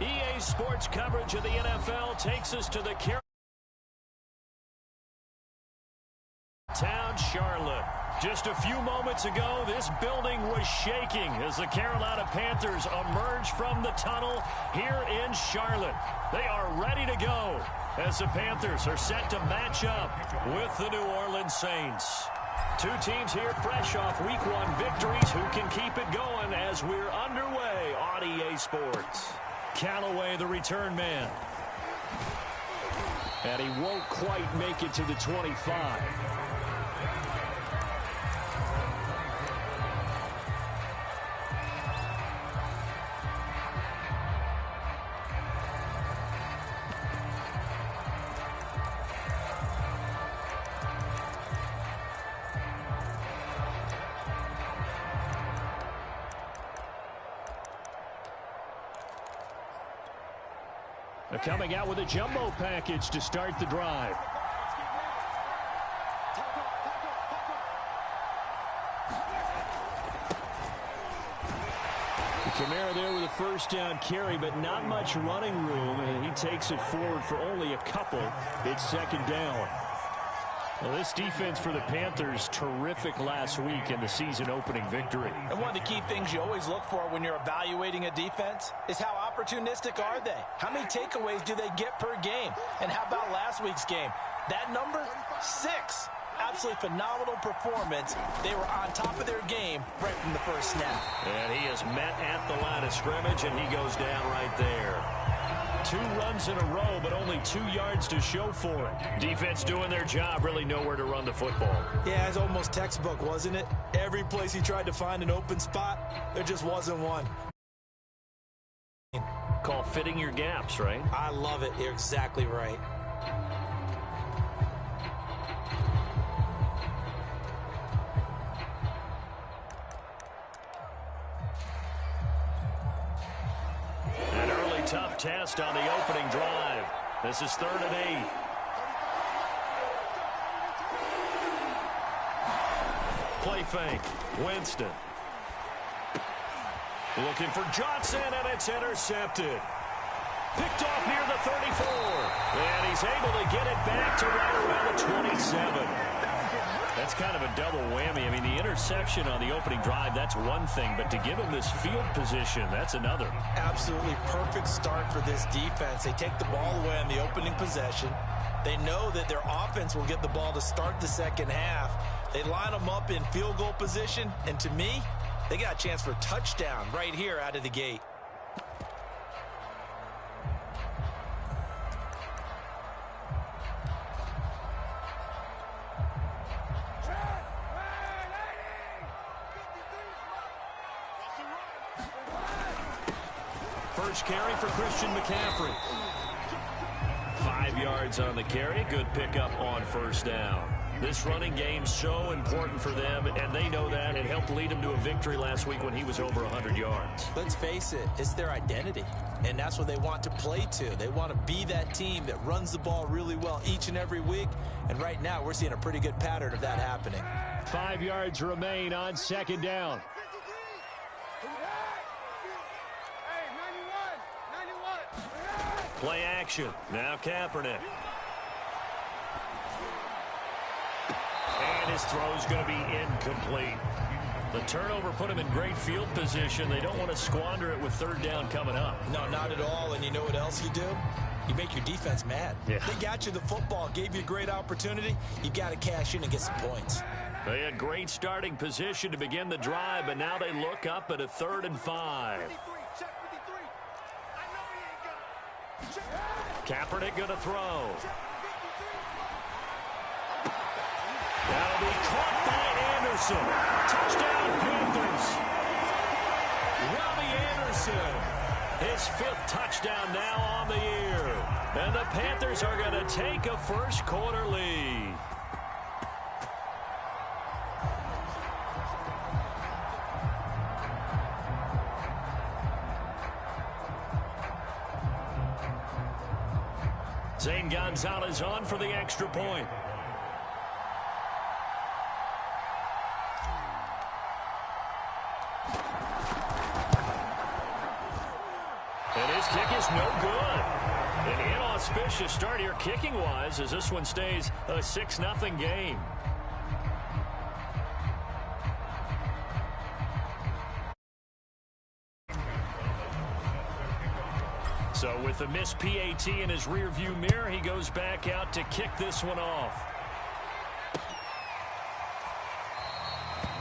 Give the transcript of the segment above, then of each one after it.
EA Sports coverage of the NFL takes us to the Town Charlotte. Just a few moments ago, this building was shaking as the Carolina Panthers emerged from the tunnel here in Charlotte. They are ready to go as the Panthers are set to match up with the New Orleans Saints. Two teams here fresh off Week 1 victories who can keep it going as we're underway on EA Sports. Callaway, the return man. And he won't quite make it to the 25. They're coming out with a jumbo package to start the drive. Kamara there with a first down carry, but not much running room, and he takes it forward for only a couple. It's second down. Well, this defense for the Panthers, terrific last week in the season-opening victory. And one of the key things you always look for when you're evaluating a defense is how opportunistic are they? How many takeaways do they get per game? And how about last week's game? That number, 6. Absolutely phenomenal performance. They were on top of their game right from the first snap. And he is met at the line of scrimmage, and he goes down right there. 2 runs in a row, but only 2 yards to show for it. Defense doing their job, really nowhere to run the football. Yeah, it's almost textbook, wasn't it? Every place he tried to find an open spot, there just wasn't one. Call fitting your gaps, right? I love it. You're exactly right. Tough test on the opening drive. This is 3rd and 8. Play fake. Winston. Looking for Johnson, and it's intercepted. Picked off near the 34. And he's able to get it back to right around the 27. That's kind of a double whammy. I mean, the interception on the opening drive, that's one thing. But to give him this field position, that's another. Absolutely perfect start for this defense. They take the ball away on the opening possession. They know that their offense will get the ball to start the second half. They line them up in field goal position. And to me, they got a chance for a touchdown right here out of the gate. First carry for Christian McCaffrey. 5 yards on the carry. Good pickup on first down. This running game's so important for them, and they know that. It helped lead them to a victory last week when he was over 100 yards. Let's face it, it's their identity, and that's what they want to play to. They want to be that team that runs the ball really well each and every week, and right now we're seeing a pretty good pattern of that happening. 5 yards remain on second down. Play action. Now Kaepernick. And his throw's going to be incomplete. The turnover put him in great field position. They don't want to squander it with 3rd down coming up. No, not at all. And you know what else you do? You make your defense mad. Yeah. They got you the football, gave you a great opportunity. You got to cash in and get some points. They had great starting position to begin the drive, but now they look up at a 3rd and 5. Kaepernick going to throw. That'll be caught by Anderson. Touchdown, Panthers. Robbie Anderson. His 5th touchdown now on the year. And the Panthers are going to take a first-quarter lead. Zane Gonzalez on for the extra point. It is This kick is no good. An inauspicious start here kicking-wise as this one stays a 6-0 game. So with the missed PAT in his rearview mirror, he goes back out to kick this one off.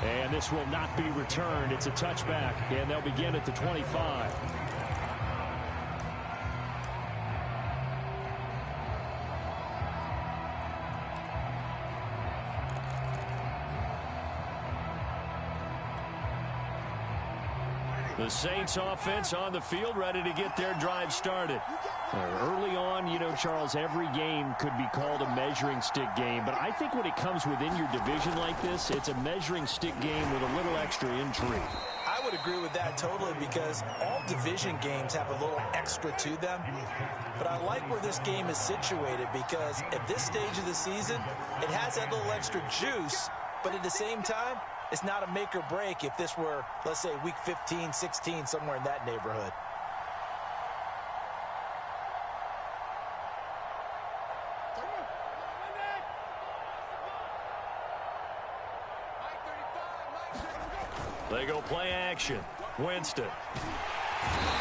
And this will not be returned. It's a touchback, and they'll begin at the 25. The Saints offense on the field, ready to get their drive started. Early on, you know, Charles, every game could be called a measuring stick game. But I think when it comes within your division like this, it's a measuring stick game with a little extra intrigue. I would agree with that totally because all division games have a little extra to them. But I like where this game is situated because at this stage of the season, it has that little extra juice. But at the same time, it's not a make or break if this were, let's say, week 15, 16, somewhere in that neighborhood. They go play action. Winston.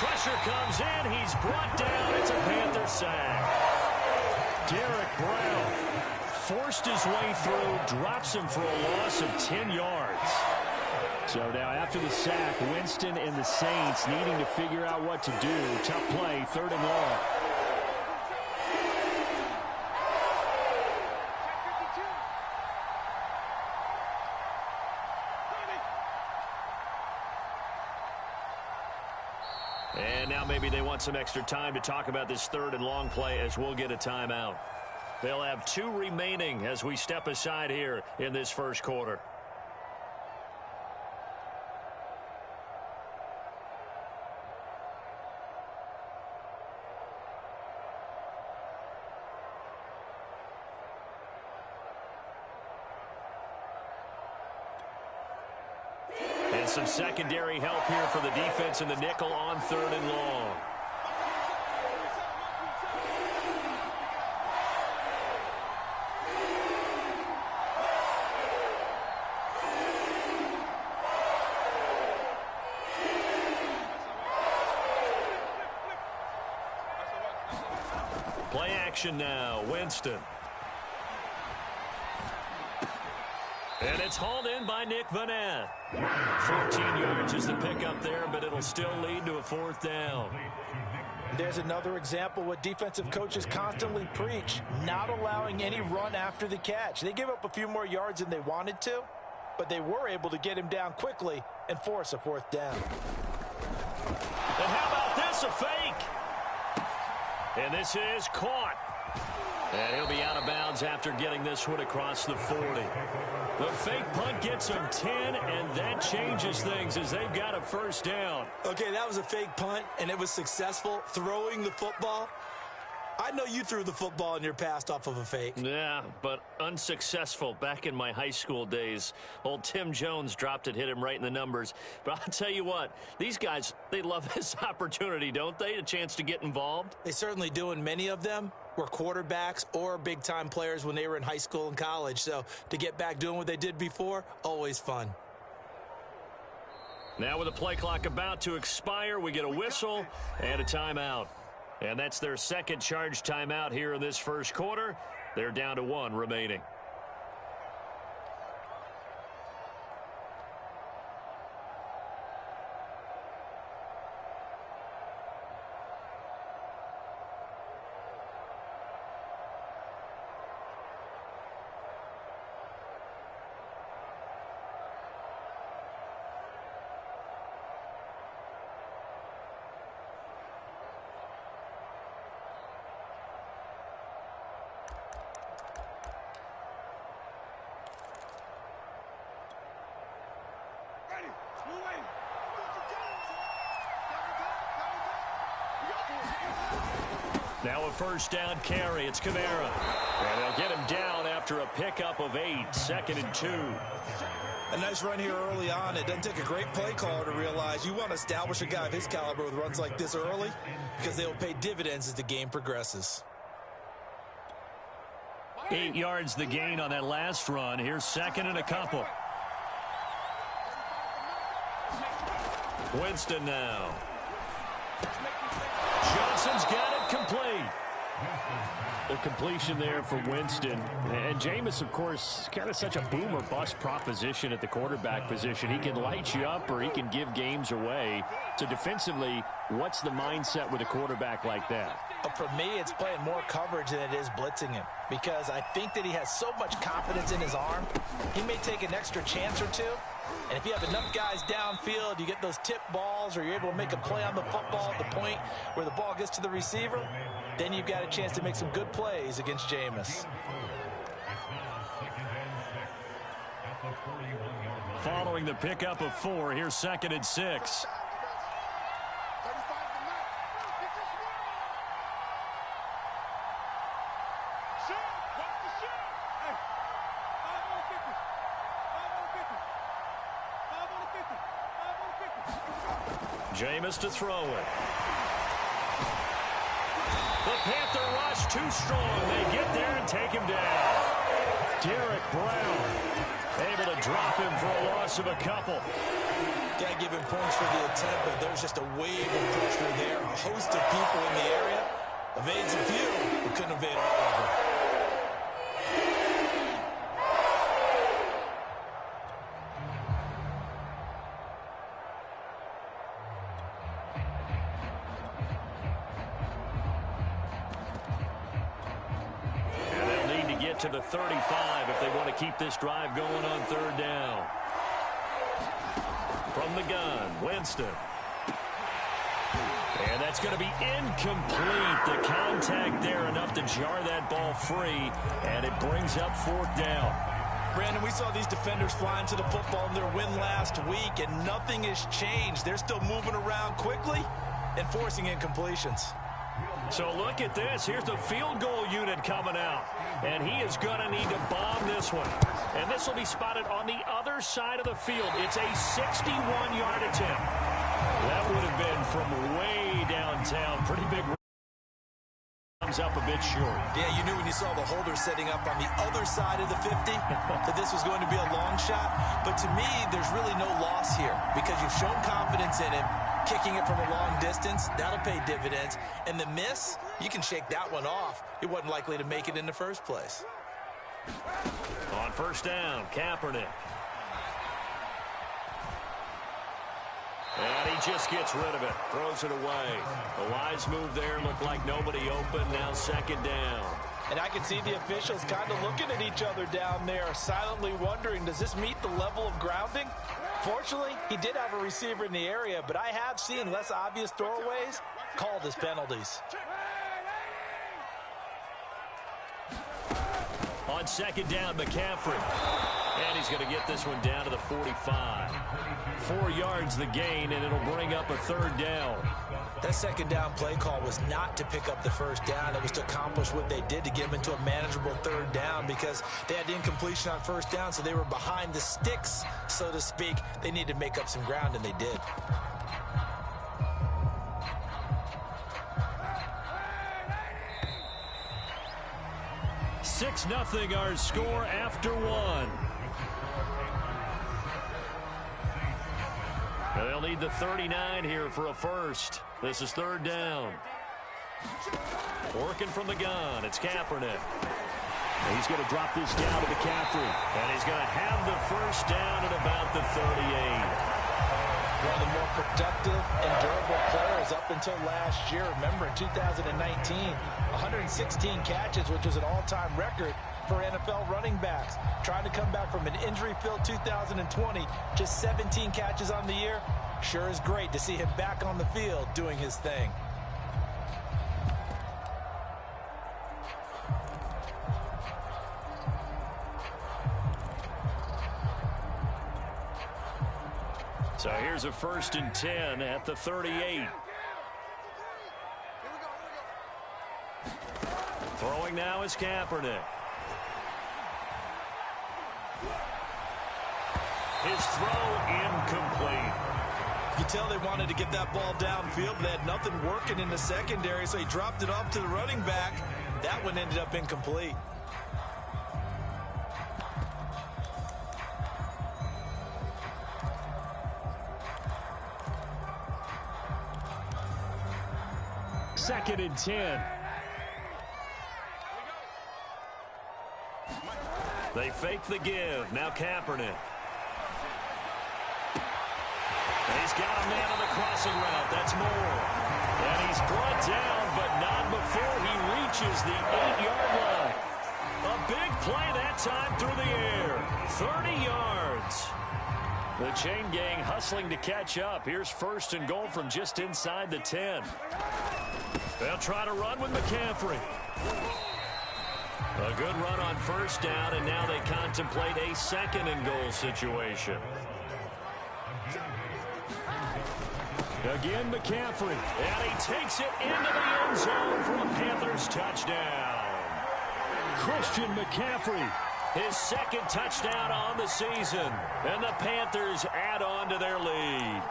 Pressure comes in. He's brought down. It's a Panther sack. Derek Brown forced his way through, drops him for a loss of 10 yards. So now after the sack, Winston and the Saints needing to figure out what to do. Tough play, 3rd and long. And now maybe they want some extra time to talk about this 3rd and long play as we'll get a timeout. They'll have 2 remaining as we step aside here in this first quarter. And some secondary help here for the defense in the nickel on 3rd and long. Play action now. Winston. And it's hauled in by Nick Vanette. 14 yards is the pickup there, but it'll still lead to a 4th down. There's another example what defensive coaches constantly preach, not allowing any run after the catch. They gave up a few more yards than they wanted to, but they were able to get him down quickly and force a 4th down. And how about this, a fake? And this is caught. And he'll be out of bounds after getting this one across the 40. The fake punt gets him 10, and that changes things as they've got a 1st down. Okay, that was a fake punt, and it was successful throwing the football. I know you threw the football in your past off of a fake. Yeah, but unsuccessful back in my high school days. Old Tim Jones dropped it, hit him right in the numbers. But I'll tell you what, these guys, they love this opportunity, don't they? A chance to get involved. They certainly do, and many of them were quarterbacks or big-time players when they were in high school and college. So to get back doing what they did before, always fun. Now with the play clock about to expire, we get a whistle and a timeout. And that's their 2nd charge timeout here in this first quarter. They're down to 1 remaining. Now a 1st down carry. It's Kamara. And they'll get him down after a pickup of 8. 2nd and 2. A nice run here early on. It doesn't take a great play caller to realize you want to establish a guy of his caliber with runs like this early because they will pay dividends as the game progresses. 8 yards the gain on that last run. Here's second and a couple. Winston now. Johnson's got it complete. The completion there for Winston. And Jameis, of course, kind of such a boom or bust proposition at the quarterback position. He can light you up or he can give games away. So defensively, what's the mindset with a quarterback like that? For me, it's playing more coverage than it is blitzing him, because I think that he has so much confidence in his arm. He may take an extra chance or two, and if you have enough guys downfield, you get those tip balls or you're able to make a play on the football at the point where the ball gets to the receiver, then you've got a chance to make some good plays against Jameis. Following the pickup of 4, here's second and 6. Jameis to throw it. The Panther rush too strong. They get there and take him down. Derek Brown able to drop him for a loss of a couple. Got to give him points for the attempt, but there's just a wave of pressure there. A host of people in the area. Evades a few, but couldn't evade all of them. To the 35 if they want to keep this drive going on third down. From the gun, Winston. And that's going to be incomplete. The contact there enough to jar that ball free, and it brings up fourth down. Brandon, we saw these defenders flying to the football in their win last week, and nothing has changed. They're still moving around quickly and forcing incompletions. So look at this. Here's the field goal unit coming out. And he is going to need to bomb this one. And this will be spotted on the other side of the field. It's a 61-yard attempt. That would have been from way downtown. Pretty big. Comes up a bit short. Yeah, you knew when you saw the holder setting up on the other side of the 50 that this was going to be a long shot. But to me, there's really no loss here because you've shown confidence in him. Kicking it from a long distance, that'll pay dividends. And the miss, you can shake that one off. He wasn't likely to make it in the first place. On first down, Kaepernick. And he just gets rid of it, throws it away. A wise move there, looked like nobody open, now second down. And I can see the officials kind of looking at each other down there, silently wondering, does this meet the level of grounding? Fortunately, he did have a receiver in the area, but I have seen less obvious throwaways called as penalties. On second down, McCaffrey. And he's going to get this one down to the 45. 4 yards the gain, and it'll bring up a third down. That second down play call was not to pick up the first down. It was to accomplish what they did to get them into a manageable third down because they had incompletion on first down, so they were behind the sticks, so to speak. They needed to make up some ground, and they did. Six nothing our score after one. They'll need the 39 here for a first. This is third down. Working from the gun, it's Kaepernick. He's going to drop this down to McCaffrey. And he's going to have the first down at about the 38. One of the more productive and durable players up until last year. Remember, in 2019, 116 catches, which was an all-time record for NFL running backs. Trying to come back from an injury-filled 2020, just 17 catches on the year. Sure is great to see him back on the field doing his thing. So here's a 1st and 10 at the 38. Throwing now is Kaepernick. His throw incomplete. You can tell they wanted to get that ball downfield, but they had nothing working in the secondary, so he dropped it off to the running back. That one ended up incomplete. Second and 10. They fake the give. Now Kaepernick. And he's got a man on the crossing route. That's Moore. And he's brought down, but not before he reaches the 8-yard line. A big play that time through the air. 30 yards. The chain gang hustling to catch up. Here's first and goal from just inside the 10. They'll try to run with McCaffrey. A good run on first down, and now they contemplate a second and goal situation. Again, McCaffrey. And he takes it into the end zone for a Panthers touchdown. Christian McCaffrey. His second touchdown on the season. And the Panthers add on to their lead.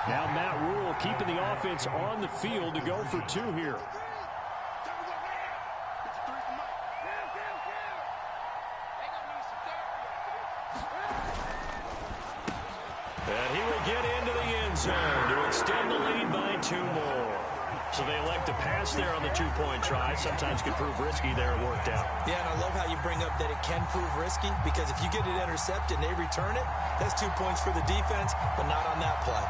Now Matt Rule keeping the offense on the field to go for two here. And he will get into the end zone to extend the lead by 2 more. So they elect to pass there on the two-point try. Sometimes can prove risky there. It worked out. Yeah, and I love how you bring up that it can prove risky, because if you get it intercepted and they return it, that's 2 points for the defense, but not on that play.